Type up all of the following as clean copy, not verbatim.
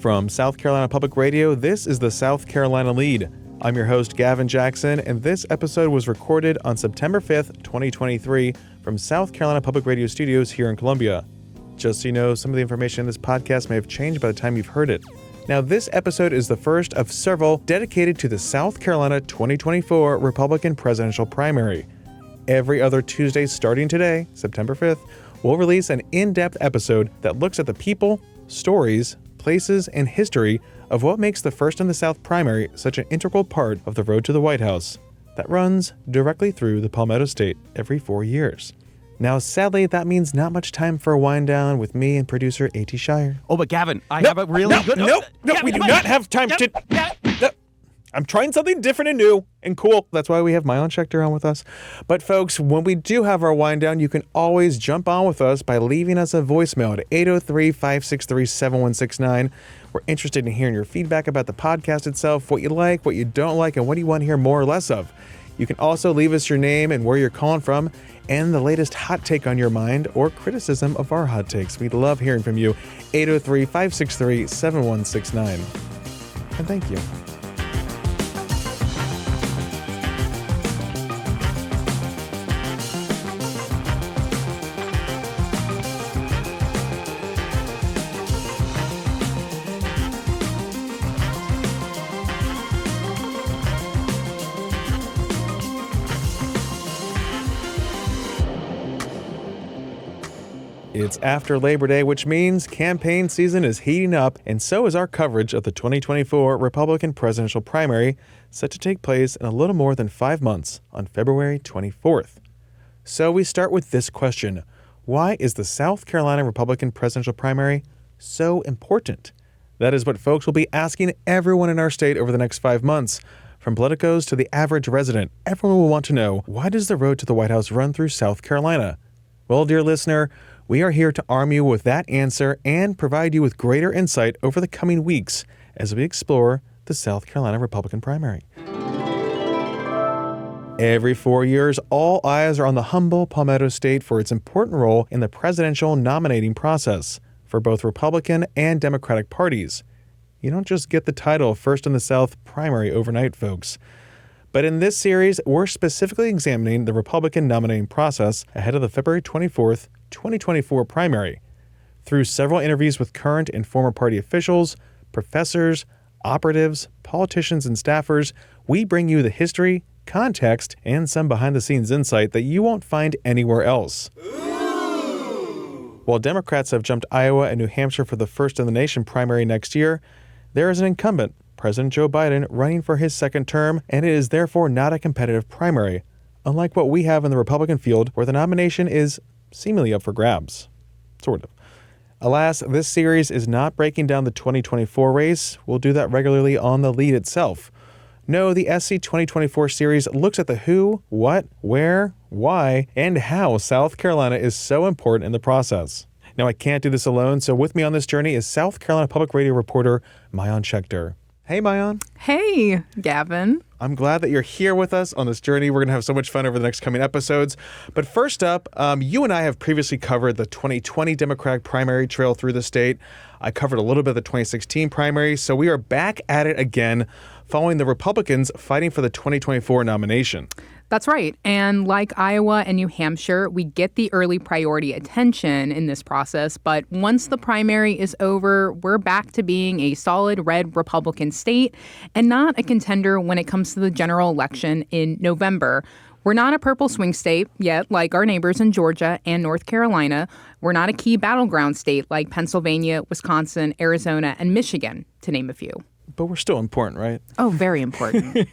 From South Carolina Public Radio, this is the South Carolina Lead. I'm your host, Gavin Jackson, and this episode was recorded on September 5th, 2023, from South Carolina Public Radio Studios here in Columbia. Just so you know, some of the information in this podcast may have changed by the time you've heard it. Now, this episode is the first of several dedicated to the South Carolina 2024 Republican presidential primary. Every other Tuesday starting today, September 5th, we'll release an in-depth episode that looks at the people, stories, places, and history of what makes the First in the South primary such an integral part of the road to the White House that runs directly through the Palmetto State every 4 years. Now, sadly, that means not much time for a wind down with me and producer A.T. Shire. Oh, but Gavin, I have a really good... No, we do not have time to... No. I'm trying something different and new and cool. That's why we have Mayan Schechter on with us. But folks, when we do have our wind down, you can always jump on with us by leaving us a voicemail at 803-563-7169. We're interested in hearing your feedback about the podcast itself, what you like, what you don't like, and what do you want to hear more or less of. You can also leave us your name and where you're calling from and the latest hot take on your mind or criticism of our hot takes. We'd love hearing from you. 803-563-7169. And thank you. It's after Labor Day, which means campaign season is heating up, and so is our coverage of the 2024 Republican presidential primary, set to take place in a little more than 5 months on February 24th. So we start with this question. Why is the South Carolina Republican presidential primary so important? That is what folks will be asking everyone in our state over the next 5 months. From politicos to the average resident, everyone will want to know, why does the road to the White House run through South Carolina? Well, dear listener, we are here to arm you with that answer and provide you with greater insight over the coming weeks as we explore the South Carolina Republican primary. Every 4 years, all eyes are on the humble Palmetto State for its important role in the presidential nominating process for both Republican and Democratic parties. You don't just get the title of First in the South primary overnight, folks. But in this series, we're specifically examining the Republican nominating process ahead of the February 24th, 2024 primary. Through several interviews with current and former party officials, professors, operatives, politicians, and staffers, we bring you the history, context, and some behind-the-scenes insight that you won't find anywhere else. Ooh. While Democrats have jumped Iowa and New Hampshire for the first-in-the-nation primary next year, there is an incumbent, President Joe Biden, running for his second term, and it is therefore not a competitive primary, unlike what we have in the Republican field, where the nomination is seemingly up for grabs. Sort of. Alas, this series is not breaking down the 2024 race. We'll do that regularly on the lead itself. No, the SC 2024 series looks at the who, what, where, why, and how South Carolina is so important in the process. Now, I can't do this alone, so with me on this journey is South Carolina Public Radio reporter Mayan Schechter. Hey, Mayan. Hey, Gavin. I'm glad that you're here with us on this journey. We're going to have so much fun over the next coming episodes. But first up, you and I have previously covered the 2020 Democratic primary trail through the state. I covered a little bit of the 2016 primary, so we are back at it again following the Republicans fighting for the 2024 nomination. That's right. And like Iowa and New Hampshire, we get the early priority attention in this process. But once the primary is over, we're back to being a solid red Republican state and not a contender when it comes to the general election in November. We're not a purple swing state yet, like our neighbors in Georgia and North Carolina. We're not a key battleground state like Pennsylvania, Wisconsin, Arizona, and Michigan, to name a few. But we're still important, right? Oh, very important.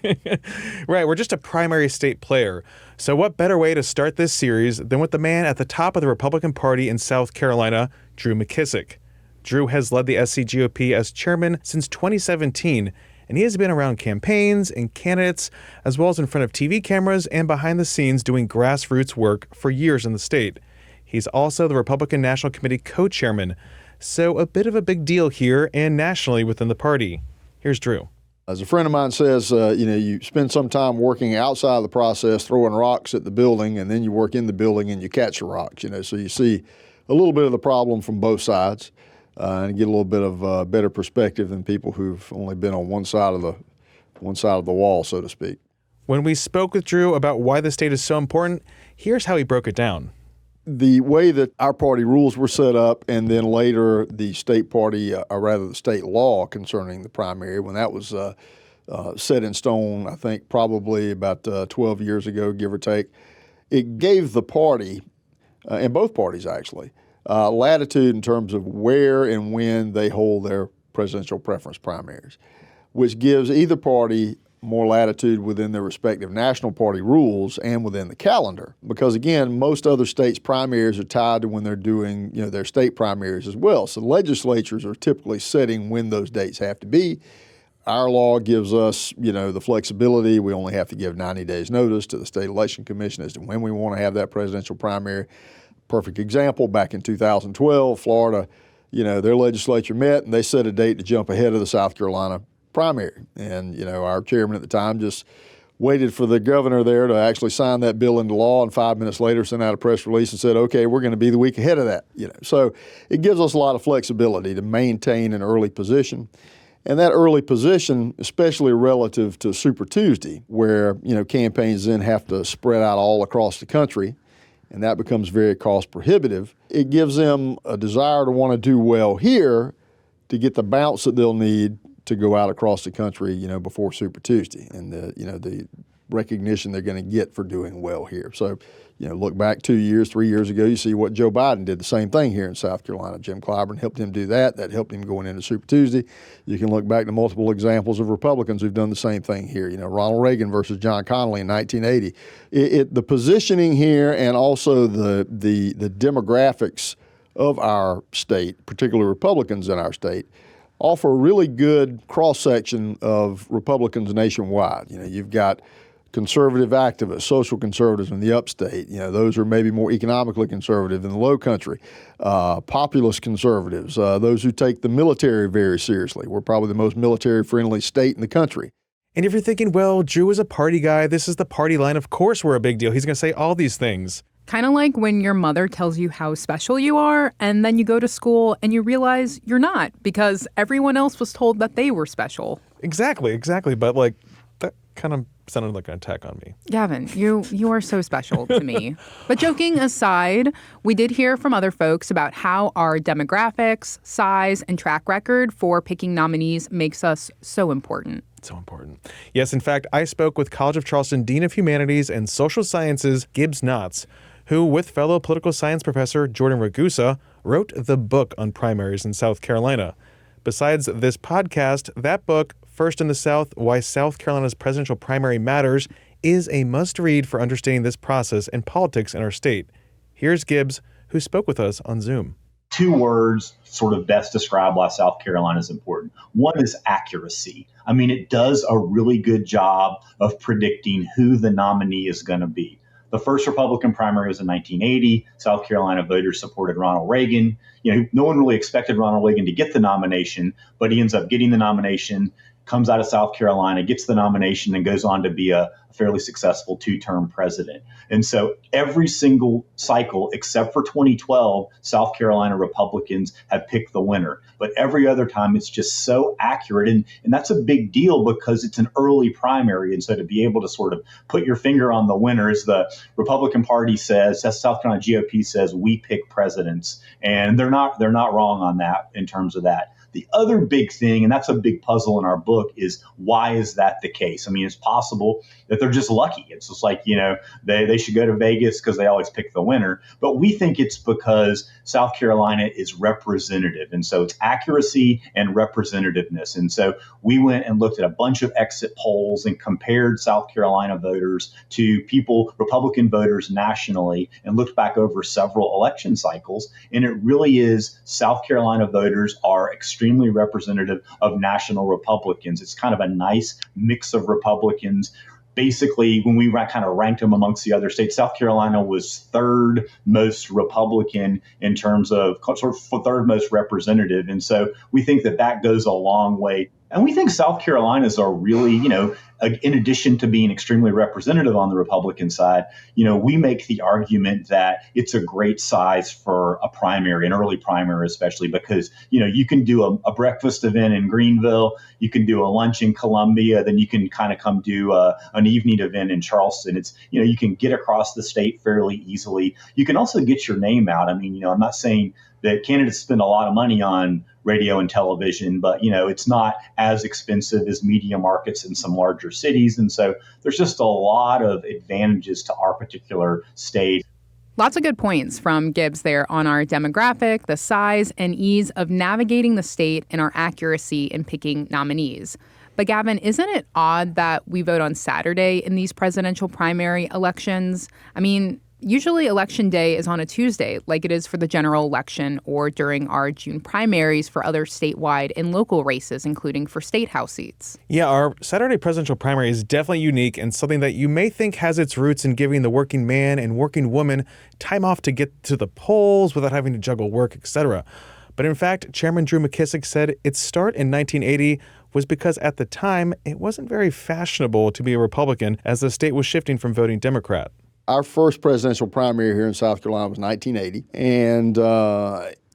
Right, we're just a primary state player. So what better way to start this series than with the man at the top of the Republican Party in South Carolina, Drew McKissick. Drew has led the SC GOP as chairman since 2017, and he has been around campaigns and candidates, as well as in front of TV cameras and behind the scenes doing grassroots work for years in the state. He's also the Republican National Committee co-chairman, so a bit of a big deal here and nationally within the party. Here's Drew. As a friend of mine says, you spend some time working outside of the process, throwing rocks at the building, and then you work in the building and you catch the rocks, so you see a little bit of the problem from both sides. and get a little bit of better perspective than people who've only been on one side of the wall, so to speak. When we spoke with Drew about why the state is so important, here's how he broke it down. The way that our party rules were set up, and then later the state party, or rather the state law concerning the primary, when that was set in stone, I think probably about 12 years ago, give or take, it gave the party, and both parties actually, latitude in terms of where and when they hold their presidential preference primaries, which gives either party more latitude within their respective national party rules and within the calendar. Because again, most other states' primaries are tied to when they're doing, their state primaries as well. So legislatures are typically setting when those dates have to be. Our law gives us, the flexibility. We only have to give 90 days notice to the State Election Commission as to when we want to have that presidential primary. Perfect example, back in 2012, Florida, their legislature met and they set a date to jump ahead of the South Carolina primary. And, our chairman at the time just waited for the governor there to actually sign that bill into law, and 5 minutes later sent out a press release and said, okay, we're going to be the week ahead of that. So it gives us a lot of flexibility to maintain an early position. And that early position, especially relative to Super Tuesday, where, campaigns then have to spread out all across the country, and that becomes very cost prohibitive. It gives them a desire to want to do well here to get the bounce that they'll need to go out across the country, before Super Tuesday, and the recognition they're going to get for doing well here. So, look back 2 years, 3 years ago, you see what Joe Biden did, the same thing here in South Carolina. Jim Clyburn helped him do that. That helped him going into Super Tuesday. You can look back to multiple examples of Republicans who've done the same thing here. Ronald Reagan versus John Connally in 1980. The positioning here and also the demographics of our state, particularly Republicans in our state, offer a really good cross-section of Republicans nationwide. You've got conservative activists, social conservatives in the upstate. Those are maybe more economically conservative in the low country. Populist conservatives, those who take the military very seriously. We're probably the most military-friendly state in the country. And if you're thinking, well, Drew is a party guy, this is the party line, of course we're a big deal. He's going to say all these things. Kind of like when your mother tells you how special you are, and then you go to school and you realize you're not, because everyone else was told that they were special. Exactly. But that kind of sounded like an attack on me. Gavin, you are so special to me. But joking aside, we did hear from other folks about how our demographics, size, and track record for picking nominees makes us so important. So important. Yes, in fact, I spoke with College of Charleston Dean of Humanities and Social Sciences, Gibbs Knotts, who, with fellow political science professor Jordan Ragusa, wrote the book on primaries in South Carolina. Besides this podcast, that book, First in the South, Why South Carolina's Presidential Primary Matters, is a must-read for understanding this process and politics in our state. Here's Gibbs, who spoke with us on Zoom. 2 words sort of best describe why South Carolina is important. One is accuracy. I mean, it does a really good job of predicting who the nominee is going to be. The first Republican primary was in 1980. South Carolina voters supported Ronald Reagan. No one really expected Ronald Reagan to get the nomination, but he ends up getting the nomination, comes out of South Carolina, gets the nomination, and goes on to be a fairly successful 2-term president. And so every single cycle, except for 2012, South Carolina Republicans have picked the winner. But every other time, it's just so accurate. And that's a big deal because it's an early primary. And so to be able to sort of put your finger on the winners, the Republican Party says, South Carolina GOP says, we pick presidents. And they're not wrong on that in terms of that. The other big thing, and that's a big puzzle in our book, is why is that the case? I mean, it's possible that they're just lucky. It's just like, they should go to Vegas because they always pick the winner. But we think it's because South Carolina is representative. And so it's accuracy and representativeness. And so we went and looked at a bunch of exit polls and compared South Carolina voters to Republican voters nationally, and looked back over several election cycles. And it really is South Carolina voters are extremely representative of national Republicans. It's kind of a nice mix of Republicans. Basically, when we kind of ranked them amongst the other states, South Carolina was 3rd most Republican in terms of sort of 3rd most representative. And so we think that goes a long way. And we think South Carolinas are really, in addition to being extremely representative on the Republican side, we make the argument that it's a great size for a primary, an early primary especially, because, you can do a breakfast event in Greenville, you can do a lunch in Columbia, then you can kind of come do an evening event in Charleston. It's, you can get across the state fairly easily. You can also get your name out. I mean, I'm not saying that candidates spend a lot of money on radio and television, but it's not as expensive as media markets in some larger cities. And so there's just a lot of advantages to our particular state. Lots of good points from Gibbs there on our demographic, the size and ease of navigating the state, and our accuracy in picking nominees. But Gavin, isn't it odd that we vote on Saturday in these presidential primary elections? I mean, usually Election Day is on a Tuesday, like it is for the general election or during our June primaries for other statewide and local races, including for state house seats. Yeah, our Saturday presidential primary is definitely unique and something that you may think has its roots in giving the working man and working woman time off to get to the polls without having to juggle work, etc. But in fact, Chairman Drew McKissick said its start in 1980 was because at the time, it wasn't very fashionable to be a Republican as the state was shifting from voting Democrat. Our first presidential primary here in South Carolina was 1980, and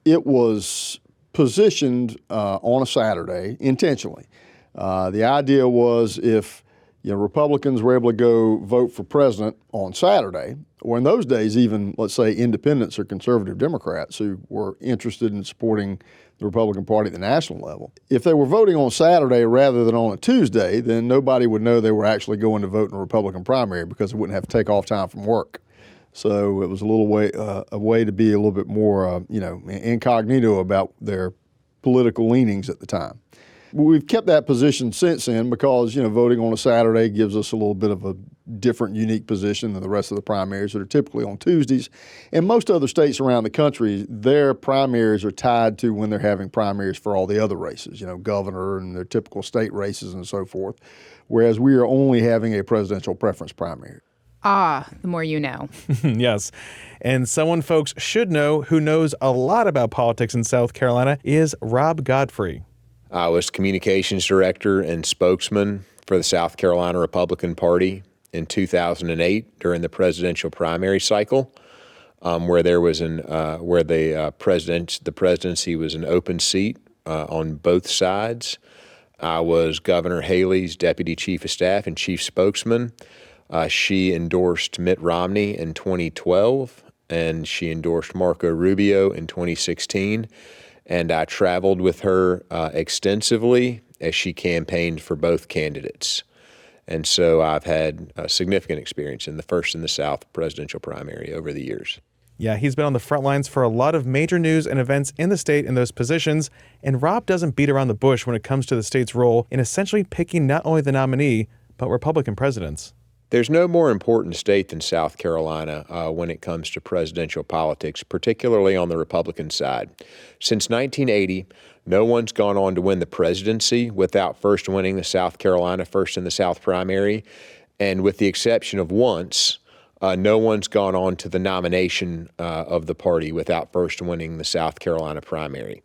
it was positioned on a Saturday intentionally. The idea was if Republicans were able to go vote for president on Saturday, or in those days even, let's say, independents or conservative Democrats who were interested in supporting the Republican Party at the national level. If they were voting on Saturday rather than on a Tuesday, then nobody would know they were actually going to vote in a Republican primary because they wouldn't have to take off time from work. So it was a way to be a little bit more, incognito about their political leanings at the time. We've kept that position since then because, voting on a Saturday gives us a little bit of a different, unique position than the rest of the primaries that are typically on Tuesdays. And most other states around the country, their primaries are tied to when they're having primaries for all the other races, governor and their typical state races and so forth, whereas we are only having a presidential preference primary. Ah, the more you know. Yes. And someone folks should know who knows a lot about politics in South Carolina is Rob Godfrey. I was communications director and spokesman for the South Carolina Republican Party in 2008 during the presidential primary cycle, where there was the presidency was an open seat on both sides. I was Governor Haley's deputy chief of staff and chief spokesman. She endorsed Mitt Romney in 2012, and she endorsed Marco Rubio in 2016. And I traveled with her extensively as she campaigned for both candidates. And so I've had a significant experience in the first in the South presidential primary over the years. Yeah, he's been on the front lines for a lot of major news and events in the state in those positions. And Rob doesn't beat around the bush when it comes to the state's role in essentially picking not only the nominee, but Republican presidents. There's no more important state than South Carolina when it comes to presidential politics, particularly on the Republican side. Since 1980, no one's gone on to win the presidency without first winning the South Carolina first in the South primary. And with the exception of once, no one's gone on to the nomination of the party without first winning the South Carolina primary.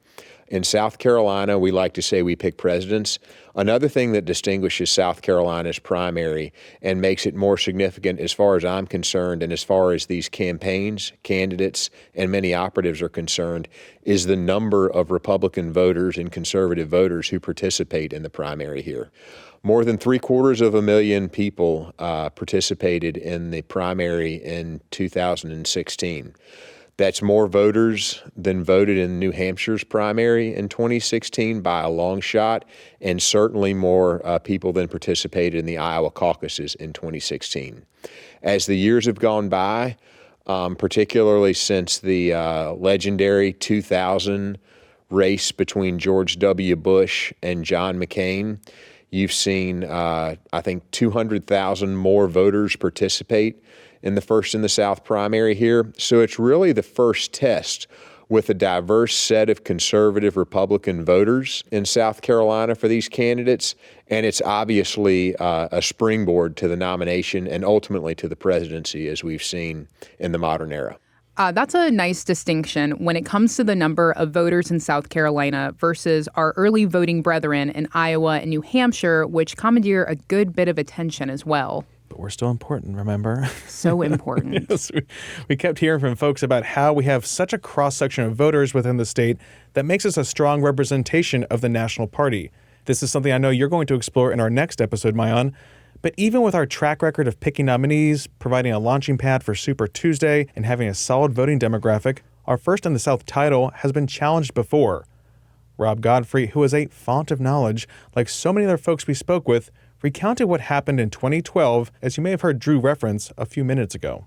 In South Carolina, we like to say we pick presidents. Another thing that distinguishes South Carolina's primary and makes it more significant as far as I'm concerned and as far as these campaigns, candidates, and many operatives are concerned is the number of Republican voters and conservative voters who participate in the primary here. More than 750,000 people participated in the primary in 2016. That's more voters than voted in New Hampshire's primary in 2016 by a long shot, and certainly more people than participated in the Iowa caucuses in 2016. As the years have gone by, particularly since the legendary 2000 race between George W. Bush and John McCain, you've seen, I think, 200,000 more voters participate in the first in the South primary here. So it's really the first test with a diverse set of conservative Republican voters in South Carolina for these candidates. And it's obviously a springboard to the nomination and ultimately to the presidency, as we've seen in the modern era. That's a nice distinction when it comes to the number of voters in South Carolina versus our early voting brethren in Iowa and New Hampshire, which commandeer a good bit of attention as well. But we're still important, remember? So important. Yes, we kept hearing from folks about how we have such a cross-section of voters within the state that makes us a strong representation of the national party. This is something I know you're going to explore in our next episode, Maayan. But even with our track record of picking nominees, providing a launching pad for Super Tuesday, and having a solid voting demographic, our First in the South title has been challenged before. Rob Godfrey, who is a font of knowledge, like so many other folks we spoke with, recounted what happened in 2012, as you may have heard Drew reference a few minutes ago.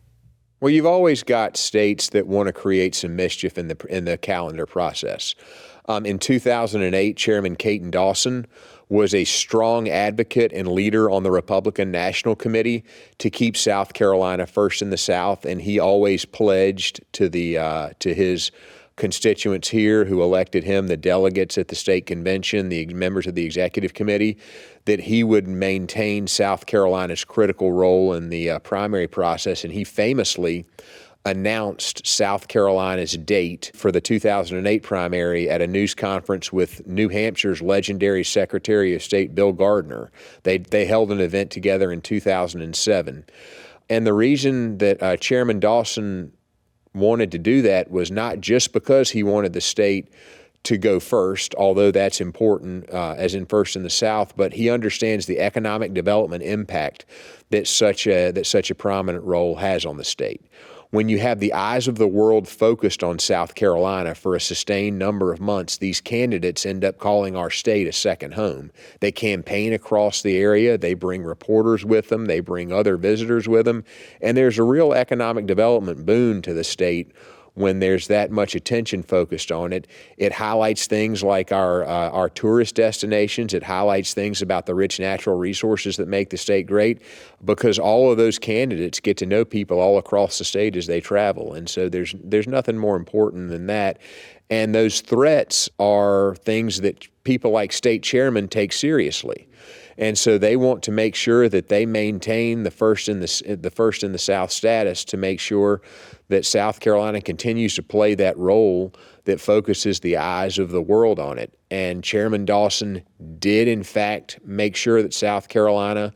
Well, you've always got states that want to create some mischief in the calendar process. In 2008, Chairman Caton Dawson was a strong advocate and leader on the Republican National Committee to keep South Carolina first in the South, and he always pledged to his constituents here who elected him, the delegates at the state convention, the members of the executive committee, that he would maintain South Carolina's critical role in the primary process, and he famously announced South Carolina's date for the 2008 primary at a news conference with New Hampshire's legendary Secretary of State Bill Gardner. They held an event together in 2007. And the reason that Chairman Dawson wanted to do that was not just because he wanted the state to go first, although that's important, as in first in the South, but he understands the economic development impact that such a prominent role has on the state. When you have the eyes of the world focused on South Carolina for a sustained number of months, these candidates end up calling our state a second home. They campaign across the area, they bring reporters with them, they bring other visitors with them, and there's a real economic development boon to the state when there's that much attention focused on it. It highlights things like our tourist destinations. It highlights things about the rich natural resources that make the state great, because all of those candidates get to know people all across the state as they travel. And so there's nothing more important than that. And those threats are things that people like state chairmen take seriously. And so they want to make sure that they maintain the first in the South status, to make sure that South Carolina continues to play that role that focuses the eyes of the world on it. And Chairman Dawson did, in fact, make sure that South Carolina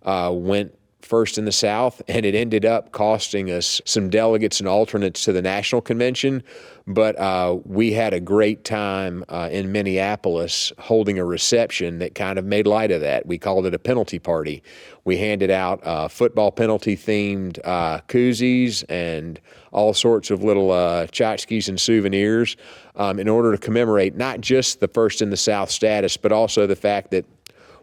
went first in the South, and it ended up costing us some delegates and alternates to the national convention. But we had a great time in Minneapolis holding a reception that kind of made light of that. We called it a penalty party. We handed out football penalty-themed koozies and all sorts of little tchotchkes and souvenirs in order to commemorate not just the first in the South status, but also the fact that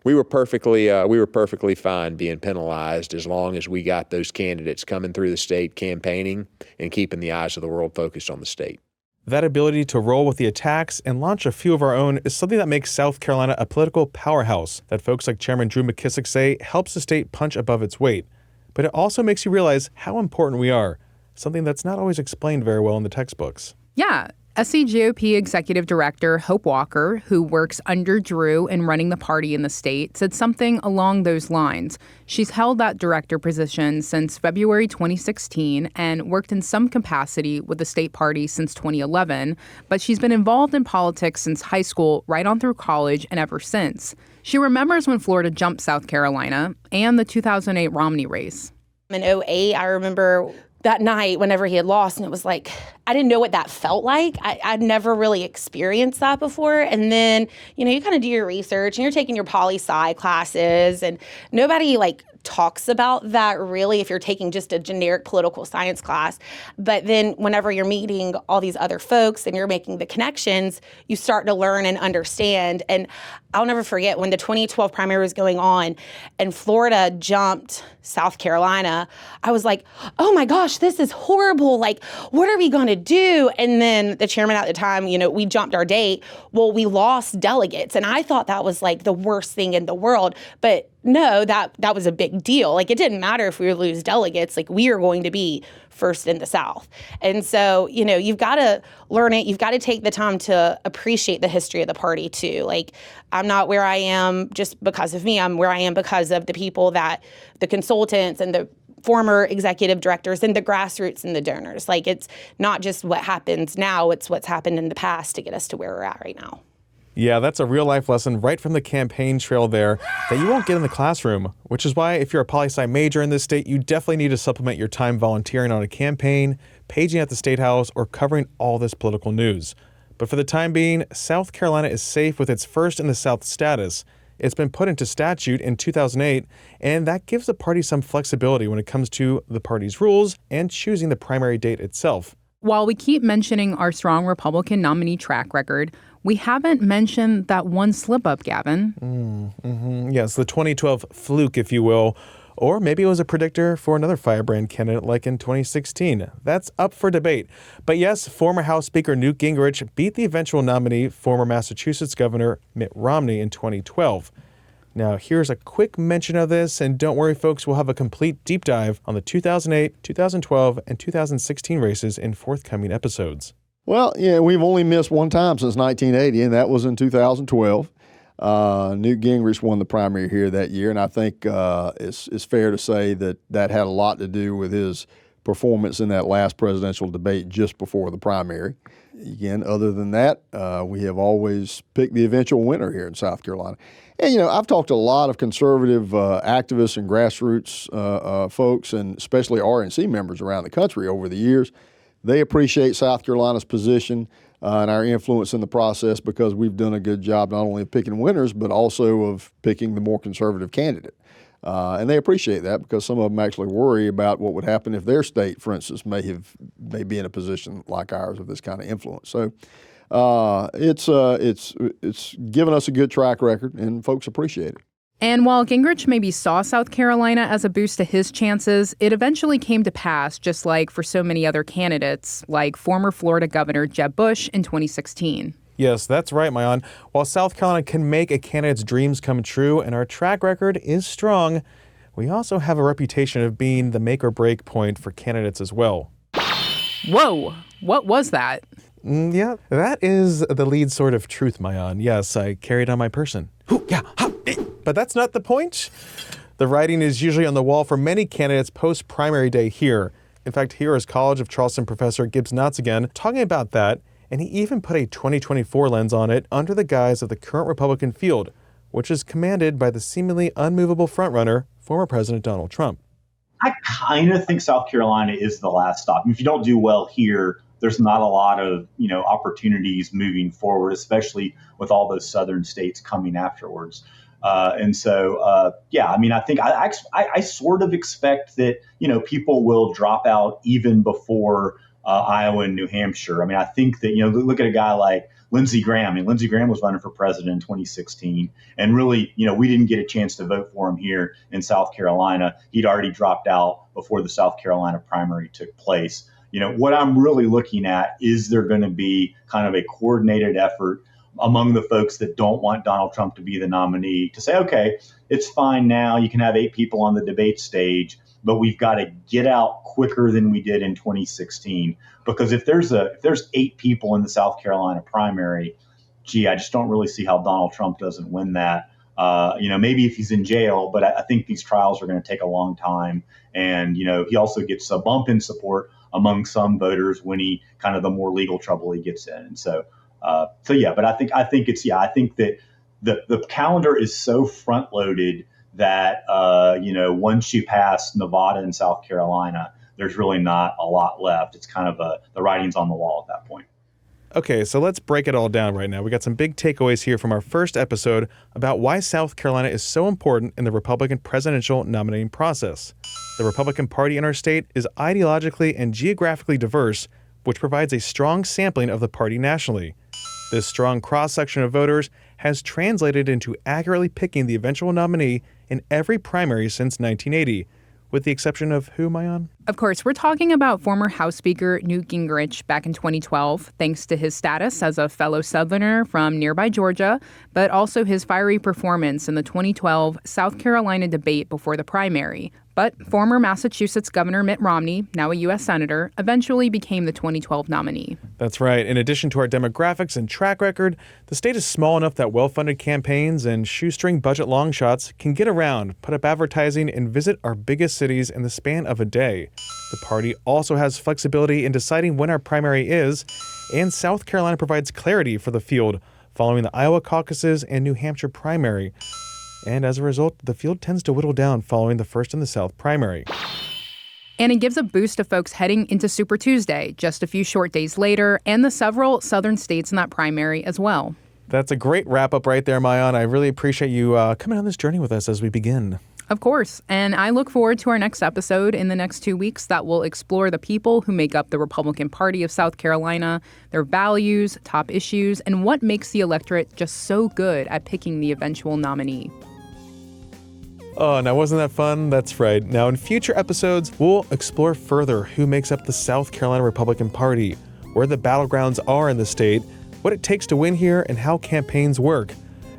we were perfectly fine being penalized as long as we got those candidates coming through the state campaigning and keeping the eyes of the world focused on the state. That ability to roll with the attacks and launch a few of our own is something that makes South Carolina a political powerhouse that folks like Chairman Drew McKissick say helps the state punch above its weight. But it also makes you realize how important we are, something that's not always explained very well in the textbooks. Yeah. SCGOP Executive Director Hope Walker, who works under Drew in running the party in the state, said something along those lines. She's held that director position since February 2016 and worked in some capacity with the state party since 2011, but she's been involved in politics since high school, right on through college, and ever since. She remembers when Florida jumped South Carolina and the 2008 Romney race. In 2008, I remember that night whenever he had lost, and it was like, I didn't know what that felt like. I'd never really experienced that before. And then, you kind of do your research and you're taking your poli-sci classes, and nobody talks about that really if you're taking just a generic political science class. But then whenever you're meeting all these other folks and you're making the connections, you start to learn and understand. And I'll never forget when the 2012 primary was going on and Florida jumped South Carolina, I was like, oh my gosh, this is horrible. What are we going to do? And then the chairman at the time, we jumped our date. Well, we lost delegates. And I thought that was the worst thing in the world. But no, that was a big deal. It didn't matter if we would lose delegates. We are going to be first in the South. And so, you've got to learn it. You've got to take the time to appreciate the history of the party, too. I'm not where I am just because of me. I'm where I am because of the people the consultants and the former executive directors and the grassroots and the donors. Like, it's not just what happens now, it's what's happened in the past to get us to where we're at right now. Yeah, that's a real life lesson right from the campaign trail there that you won't get in the classroom, which is why if you're a poli-sci major in this state, you definitely need to supplement your time volunteering on a campaign, paging at the State House, or covering all this political news. But for the time being, South Carolina is safe with its first in the South status. It's been put into statute in 2008, and that gives the party some flexibility when it comes to the party's rules and choosing the primary date itself. While we keep mentioning our strong Republican nominee track record, we haven't mentioned that one slip-up, Gavin. Yes, the 2012 fluke, if you will. Or maybe it was a predictor for another firebrand candidate like in 2016. That's up for debate. But yes, former House Speaker Newt Gingrich beat the eventual nominee, former Massachusetts Governor Mitt Romney, in 2012. Now, here's a quick mention of this, and don't worry, folks, we'll have a complete deep dive on the 2008, 2012, and 2016 races in forthcoming episodes. Well, yeah, we've only missed one time since 1980, and that was in 2012. Newt Gingrich won the primary here that year, and I think it's fair to say that that had a lot to do with his performance in that last presidential debate just before the primary. Again, other than that, we have always picked the eventual winner here in South Carolina. And, you know, I've talked to a lot of conservative activists and grassroots folks, and especially RNC members around the country over the years. They appreciate South Carolina's position and our influence in the process because we've done a good job not only of picking winners, but also of picking the more conservative candidate. And they appreciate that because some of them actually worry about what would happen if their state, for instance, may be in a position like ours of this kind of influence. So it's given us a good track record, and folks appreciate it. And while Gingrich maybe saw South Carolina as a boost to his chances, it eventually came to pass, just like for so many other candidates, like former Florida Governor Jeb Bush in 2016. Yes, that's right, Mayan. While South Carolina can make a candidate's dreams come true and our track record is strong, we also have a reputation of being the make or break point for candidates as well. Whoa, what was that? Yeah, that is the lead sort of truth, Mayan. Yes, I carry it on my person. But that's not the point. The writing is usually on the wall for many candidates post-primary day here. In fact, here is College of Charleston professor Gibbs Knotts again talking about that, and he even put a 2024 lens on it under the guise of the current Republican field, which is commanded by the seemingly unmovable frontrunner, former President Donald Trump. I kind of think South Carolina is the last stop. If you don't do well here, there's not a lot of, opportunities moving forward, especially with all those southern states coming afterwards. I think I sort of expect that, people will drop out even before Iowa and New Hampshire. I mean, I think that, look at a guy like Lindsey Graham. I mean, Lindsey Graham was running for president in 2016. And really, we didn't get a chance to vote for him here in South Carolina. He'd already dropped out before the South Carolina primary took place. What I'm really looking at is there going to be kind of a coordinated effort among the folks that don't want Donald Trump to be the nominee to say, okay, it's fine now. You can have 8 people on the debate stage, but we've got to get out quicker than we did in 2016. Because if there's 8 people in the South Carolina primary, I just don't really see how Donald Trump doesn't win that. Maybe if he's in jail, but I think these trials are going to take a long time. And, he also gets a bump in support among some voters when he kind of the more legal trouble he gets in. And but I think that the calendar is so front loaded that, once you pass Nevada and South Carolina, there's really not a lot left. It's kind of the writing's on the wall at that point. Okay, so let's break it all down right now. We got some big takeaways here from our first episode about why South Carolina is so important in the Republican presidential nominating process. The Republican Party in our state is ideologically and geographically diverse, which provides a strong sampling of the party nationally. This strong cross-section of voters has translated into accurately picking the eventual nominee in every primary since 1980, with the exception of who, Mayan? Of course, we're talking about former House Speaker Newt Gingrich back in 2012, thanks to his status as a fellow Southerner from nearby Georgia, but also his fiery performance in the 2012 South Carolina debate before the primary. But former Massachusetts Governor Mitt Romney, now a U.S. Senator, eventually became the 2012 nominee. That's right. In addition to our demographics and track record, the state is small enough that well-funded campaigns and shoestring budget long shots can get around, put up advertising, and visit our biggest cities in the span of a day. The party also has flexibility in deciding when our primary is, and South Carolina provides clarity for the field following the Iowa caucuses and New Hampshire primary. And as a result, the field tends to whittle down following the first in the South primary. And it gives a boost to folks heading into Super Tuesday, just a few short days later, and the several southern states in that primary as well. That's a great wrap-up right there, Maayan. I really appreciate you coming on this journey with us as we begin. Of course. And I look forward to our next episode in the next 2 weeks that will explore the people who make up the Republican Party of South Carolina, their values, top issues, and what makes the electorate just so good at picking the eventual nominee. Oh, now wasn't that fun? That's right. Now in future episodes, we'll explore further who makes up the South Carolina Republican Party, where the battlegrounds are in the state, what it takes to win here, and how campaigns work,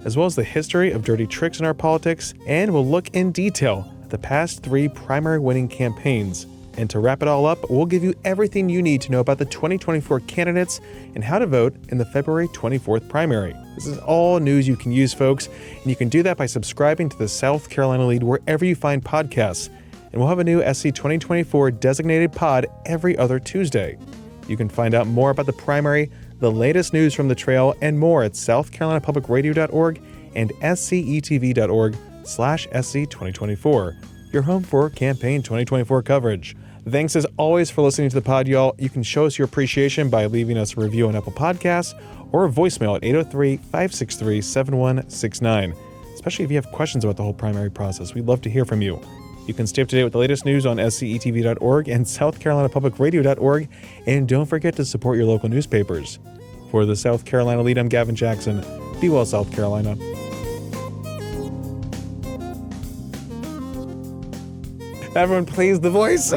as well as the history of dirty tricks in our politics, and we'll look in detail at the past 3 primary winning campaigns. And to wrap it all up, we'll give you everything you need to know about the 2024 candidates and how to vote in the February 24th primary. This is all news you can use, folks, and you can do that by subscribing to the South Carolina Lead wherever you find podcasts. And we'll have a new SC 2024 designated pod every other Tuesday. You can find out more about the primary, the latest news from the trail, and more at southcarolinapublicradio.org and scetv.org/SC2024, your home for campaign 2024 coverage. Thanks as always for listening to the pod, y'all. You can show us your appreciation by leaving us a review on Apple Podcasts or a voicemail at 803-563-7169, especially if you have questions about the whole primary process. We'd love to hear from you. You can stay up to date with the latest news on scetv.org and southcarolinapublicradio.org, and don't forget to support your local newspapers. For the South Carolina Lead, I'm Gavin Jackson. Be well, South Carolina. Everyone plays the voice.